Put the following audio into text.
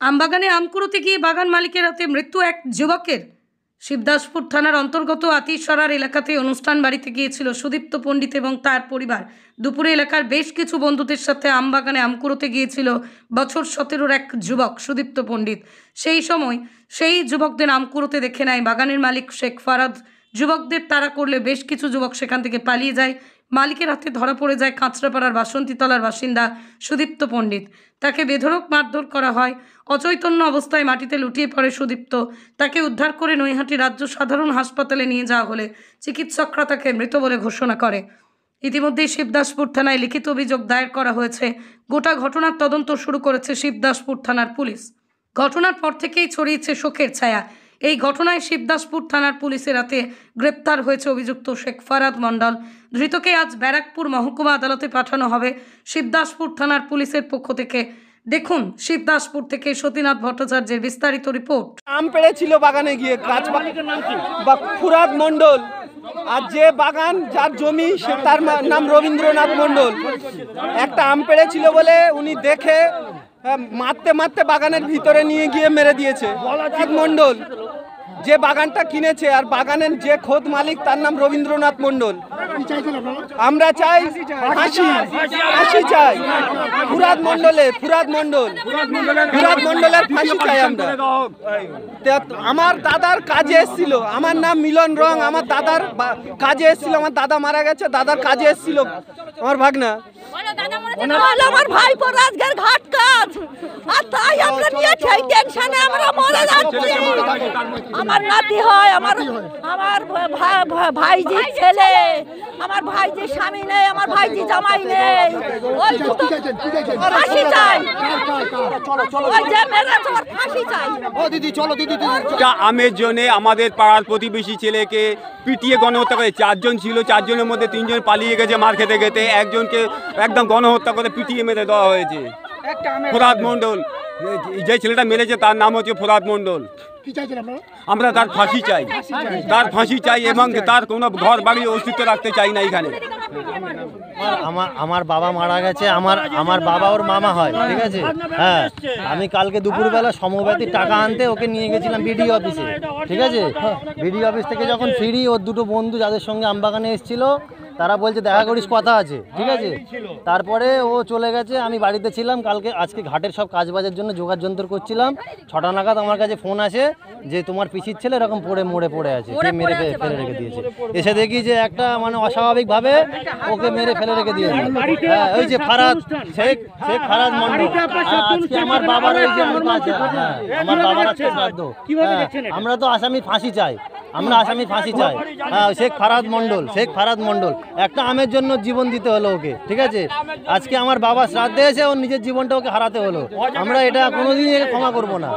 আমবাগানে আম কুড়োতে গিয়ে বাগান মালিকের হাতে মৃত্যু এক যুবকের। শিবদাসপুর থানার অন্তর্গত আতিশরার এলাকাতে অনুষ্ঠান বাড়িতে গিয়েছিল সুদীপ্ত পণ্ডিত এবং তার পরিবার। দুপুরে এলাকার বেশ কিছু বন্ধুদের সাথে আমবাগানে আম কুড়োতে গিয়েছিল বছর 17-র এক যুবক সুদীপ্ত পণ্ডিত। সেই সময় সেই যুবকদের আম কুড়োতে দেখে নেয় বাগানের মালিক শেখ ফারাদ। যুবকদের তাড়া করলে বেশ কিছু যুবক সেখান থেকে পালিয়ে যায়। মালিকের হাতে ধরা পড়ে যায় কাঁচরাপাড়ার বাসন্তীতলার বাসিন্দা সুদীপ্ত পণ্ডিত। তাকে বেধড়ক মারধর করা হয়। অচৈতন্য অবস্থায় মাটিতে লুটিয়ে পড়ে সুদীপ্ত। তাকে উদ্ধার করে নৈহাটি রাজ্য সাধারণ হাসপাতালে নিয়ে যাওয়া হলে চিকিৎসকরা তাকে মৃত বলে ঘোষণা করে। ইতিমধ্যেই শিবদাসপুর থানায় লিখিত অভিযোগ দায়ের করা হয়েছে। গোটা ঘটনার তদন্ত শুরু করেছে শিবদাসপুর থানার পুলিশ। ঘটনার পর থেকেই ছড়িয়েছে শোকের ছায়া। এই ঘটনায় শিবদাসপুর থানার পুলিশের হাতে গ্রেপ্তার হয়েছে অভিযুক্ত শেখ ফারাদ মণ্ডল। ধৃতকে আজ ব্যারাকপুর মহকুমা আদালতে পাঠানো হবে শিবদাসপুর থানার পুলিশের পক্ষ থেকে। দেখুন শিবদাসপুর থেকে সতীনাথ ভট্টাচার্যের বিস্তারিত রিপোর্ট। আম পেড়েছিল বাগানে গিয়ে ফুরাদ মণ্ডল, আর যে বাগান যার জমি তার নাম রবীন্দ্রনাথ মণ্ডল। একটা আম পেড়েছিল বলে উনি দেখে মারতে মারতে বাগানের ভিতরে নিয়ে গিয়ে মেরে দিয়েছে মণ্ডল। যে বাগানটা কিনেছে আর বাগানের যে খোদ মালিক তার নাম রবীন্দ্রনাথ মণ্ডল। আমরা চাই ফাঁসি চাই ফুরাদ মণ্ডলের ফাঁসি চাই আমরা। আমার দাদার কাজে এসেছিল, আমার নাম মিলন রং, আমার দাদার কাজে এসেছিল, আমার দাদা মারা গেছে, দাদার কাজে এসেছিল আমার ভাগনা। আমার ভাই রাজগার ঘাট কাজ, আর তাই আমরা নিয়ে সেই টেনশনে আমরা মরে যাচ্ছি। আমার নাতি হয়, আমার ভাইজি ছেলে, আমার ভাইজি স্বামী নেই, আমার ভাইজি জামাই নেই। ওই ফাঁসি চাই, ওই যে মেরেছে ওর ফাঁসি চাই। ও দিদি চলো দিদি। আমের জন্য আমাদের পাড়ার প্রতিবেশী ছেলেকে পিটিয়ে গণহত্যা করে। 4 জন ছিল, 4 জনের মধ্যে 3 জন পালিয়ে গেছে মার খেতে খেতে। একজনকে একদম গণহত্যা করে পিটিয়ে মেরে দেওয়া হয়েছে। ফুরাদ মণ্ডল, যে ছেলেটা মেরেছে তার নাম হচ্ছে ফুরাদ মণ্ডল। আমরা তার ফাঁসি চাই, তার ফাঁসি চাই এবং তার কোনো ঘর বাড়ি অস্তিত্ব রাখতে চাই না এখানে। আমার বাবা মারা গেছে, আমার বাবা ওর মামা হয়, ঠিক আছে। হ্যাঁ, আমি কালকে দুপুরবেলা সমব্যাতির টাকা আনতে ওকে নিয়ে গেছিলাম বিডিও অফিসে, ঠিক আছে। বিডিও অফিস থেকে যখন ফিরি, ওর দুটো বন্ধু যাদের সঙ্গে আমবাগানে এসেছিল তারা বলছে দেখা করিস, কথা আছে, ঠিক আছে। তারপরে ও চলে গেছে, আমি বাড়িতে ছিলাম। আজকে ঘাটের সব কাজবাজের জন্য জোগাড় যন্ত্র করছিলাম। 6টা নাগাদ আমার কাছে ফোন আসে যে তোমার পিসির ছেলে এরকম মরে পড়ে আছে, কে মেরে ফেলে রেখে দিয়েছে। এসে দেখি যে একটা অস্বাভাবিকভাবে ওকে মেরে ফেলে রেখে দিয়েছে। হ্যাঁ, ওই যে শেখ ফারাদ মণ্ডল। আজকে আমার বাবার ওই যে আমার বাবার আজকে শ্রাদ্ধ। আমরা তো আসামি ফাঁসি চাই, হ্যাঁ, শেখ ফারাদ মণ্ডল একটা আমের জন্য জীবন দিতে হলো ওকে, ঠিক আছে। আজকে আমার বাবা শ্রাদ্ধে এসে ওর নিজের জীবনটা ওকে হারাতে হলো। আমরা এটা কোনোদিন ক্ষমা করবো না।